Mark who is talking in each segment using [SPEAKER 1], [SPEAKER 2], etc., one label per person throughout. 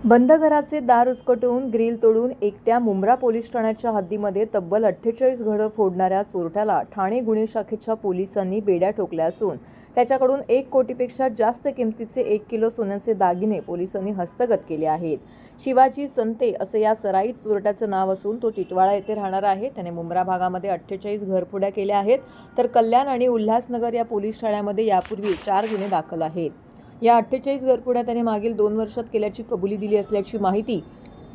[SPEAKER 1] बंद घराचे दार उचकटून ग्रिल तोडून एकट्या मुंब्रा पोलीस ठाण्याच्या हद्दीमध्ये तब्बल 48 घरं फोडणाऱ्या चोरट्याला ठाणे गुन्हे शाखेच्या पोलिसांनी बेड्या ठोकल्या असून त्याच्याकडून 1 कोटीपेक्षा जास्त किमतीचे 1 किलो सोन्याचे दागिने पोलिसांनी हस्तगत केले आहेत। शिवाजी संते असे या सराईत चोरट्याचं नाव असून तो टिटवाळा येथे राहणार आहे। त्याने मुंब्रा भागामध्ये 48 घरफोड्या केल्या आहेत, तर कल्याण आणि उल्हासनगर या पोलीस ठाण्यामध्ये यापूर्वी 4 गुन्हे दाखल आहेत। या 48 घरफोड्या त्याने मागील 2 वर्षात केल्याची कबुली दिली असल्याची माहिती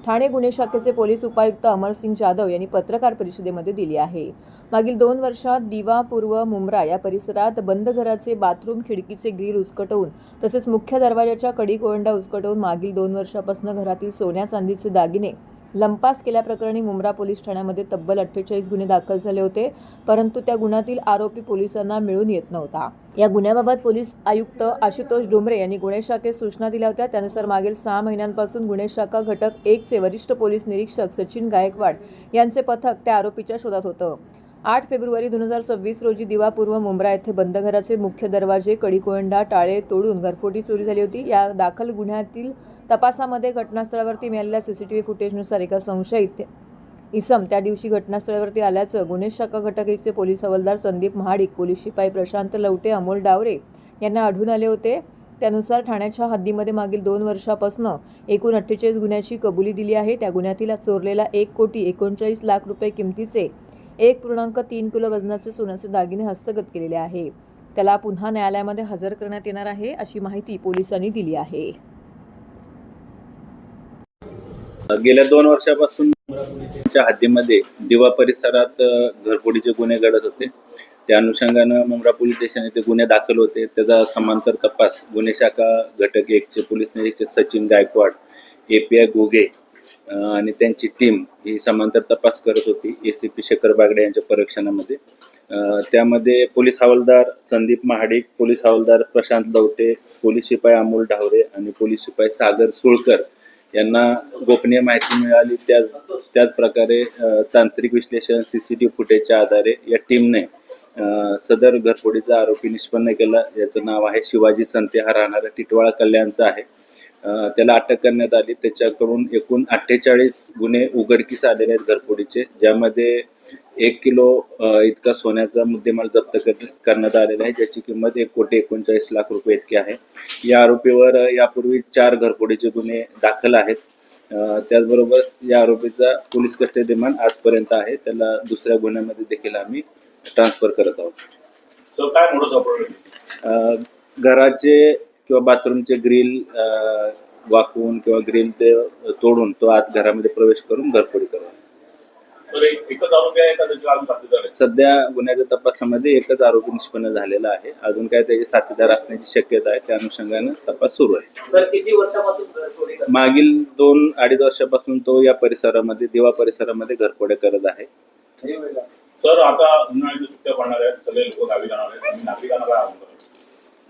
[SPEAKER 1] ठाणे गुन्हे शाखेचे पोलीस उपायुक्त अमरसिंग जाधव यांनी पत्रकार परिषदेमध्ये दिली आहे। मागील 2 वर्षात दिवा पूर्व मुंब्रा या परिसरात बंद घराचे बाथरूम खिडकीचे ग्रिल उचकटवून तसेच मुख्य दरवाजाच्या कडी कोंडा उचकटवून मागील 2 वर्षापासून घरातील सोन्या चांदीचे दागिने लंपास केल्याप्रकरणी मुंब्रा पोलीस ठाण्यामध्ये तब्बल 48 गुन्हे दाखल झाले होते, परंतु त्या गुन्ह्यातील आरोपी पोलिसांना मिळून येत नव्हता। या गुन्ह्याबाबत पोलीस आयुक्त आशुतोष डोंबरे यांनी गुन्हे शाखेस सूचना दिल्या होत्या। त्यानुसार मागील 6 महिन्यांपासून गुन्हे शाखा घटक 1 चे वरिष्ठ पोलीस निरीक्षक सचिन गायकवाड यांचे पथक त्या आरोपीच्या शोधात होतं। 8 फेब्रुवारी 2026 रोजी दिवा पूर्व मुंब्रा येथे बंद घराचे मुख्य दरवाजे, कडीकोंडा, टाळे तोडून घरफोडी चोरी झाली होती। या दाखल गुन्ह्यातील तपासामध्ये घटनास्थळावरती मिळालेल्या सीसीटीव्ही फुटेजनुसार एका संशयित इसम त्या दिवशी घटनास्थळावरती आल्याचं गुन्हे शाखा घटक 1 चे पोलीस हवालदार संदीप महाडिक, पोलीस शिपाई प्रशांत लवटे, अमोल डावरे यांना आढळून आले होते। त्यानुसार ठाण्याच्या हद्दीमध्ये मागील 2 वर्षापासून एकूण 48 गुन्ह्याची कबुली दिली आहे। त्या गुन्ह्यातील चोरलेला 1,39,00,000 रुपये किमतीचे 1.3 किलो वजनाचे सोन्याचे दागिने हस्तगत केलेले आहे। त्याला पुन्हा न्यायालयामध्ये हजर करण्यात येणार आहे, अशी माहिती पोलिसांनी दिली आहे।
[SPEAKER 2] गेल्या 2 वर्षापासून च्या हद्दीमध्ये दिवा परिसरात घरफोडीचे गुन्हे घडत होते। त्या अनुषंगानं मुंब्रा पोलीस स्टेशन येथे गुन्हे दाखल होते। त्याचा समांतर तपास गुन्हे शाखा घटक 1 चे पोलीस निरीक्षक सचिन गायकवाड, API गोगे आणि त्यांची टीम ही समांतर तपास करत होती ACP शेखर बागडे यांच्या परीक्षणामध्ये। त्यामध्ये पोलीस हवालदार संदीप महाडिक, पोलीस हवालदार प्रशांत लवटे, पोलीस शिपाई अमोल डावरे आणि पोलीस शिपाई सागर सुळकर यांना गोपनीय माहिती मिळाली। त्याच प्रकारे तांत्रिक विश्लेषण सीसीटीव्ही फुटेजच्या आधारे या टीमने सदर घरफोडीचा आरोपी निष्पन्न केला। याचं नाव आहे शिवाजी संते, हा राहणारा टिटवाळा कल्याणचा आहे। त्याला अटक करण्यात आली। त्याच्याकडून एकूण 48 गुन्हे उघडकीस आलेले आहेत घरफोडीचे, ज्यामध्ये 1 किलो इतका सोन्याचा मुद्देमाल जप्त करण्यात आलेला आहे, ज्याची किंमत 1,39,00,000 रुपये इतकी आहे। या आरोपीवर यापूर्वी 4 घरफोडीचे गुन्हे दाखल आहेत। त्याचबरोबर या आरोपीचा पोलीस कस्टडी रिमांड आजपर्यंत आहे। त्याला दुसऱ्या गुन्ह्यामध्ये देखील आम्ही ट्रान्सफर करत आहोत। घराचे किंवा बाथरूमचे ग्रिल वाकवून किंवा ग्रिल ते तोडून तो आत घरामध्ये प्रवेश करून घरफोडी करतो। सध्या गुन्ह्याच्या तपासामध्ये एकच आरोपी निष्पन्न झालेला आहे। अजून काय त्याचे साथीदार असण्याची शक्यता आहे। त्या अनुषंगाने तपास सुरू आहे।
[SPEAKER 3] किती वर्षापासून
[SPEAKER 2] मागील 2-2.5 वर्षापासून तो या परिसरामध्ये दिवा परिसरामध्ये घरफोड्या करत आहे।
[SPEAKER 4] तर आता उन्हाळ्याच्या सुट्ट्या पडणार आहेत, सगळे लोक गावी जाणार आहेत, नागरिकांना काय आवाहन करतो?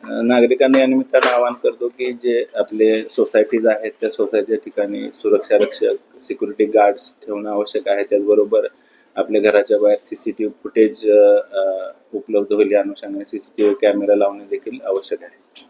[SPEAKER 2] नागरिकांना या निमित्तानं आवाहन करतो की जे आपले सोसायटीज आहेत त्या सोसायटीच्या ठिकाणी सुरक्षा रक्षक, सिक्युरिटी गार्ड्स ठेवणं आवश्यक आहे। त्याचबरोबर आपल्या घराच्या बाहेर सीसीटीव्ही फुटेज उपलब्ध होईल या अनुषंगाने सीसीटीव्ही कॅमेरा लावणे देखील आवश्यक आहे।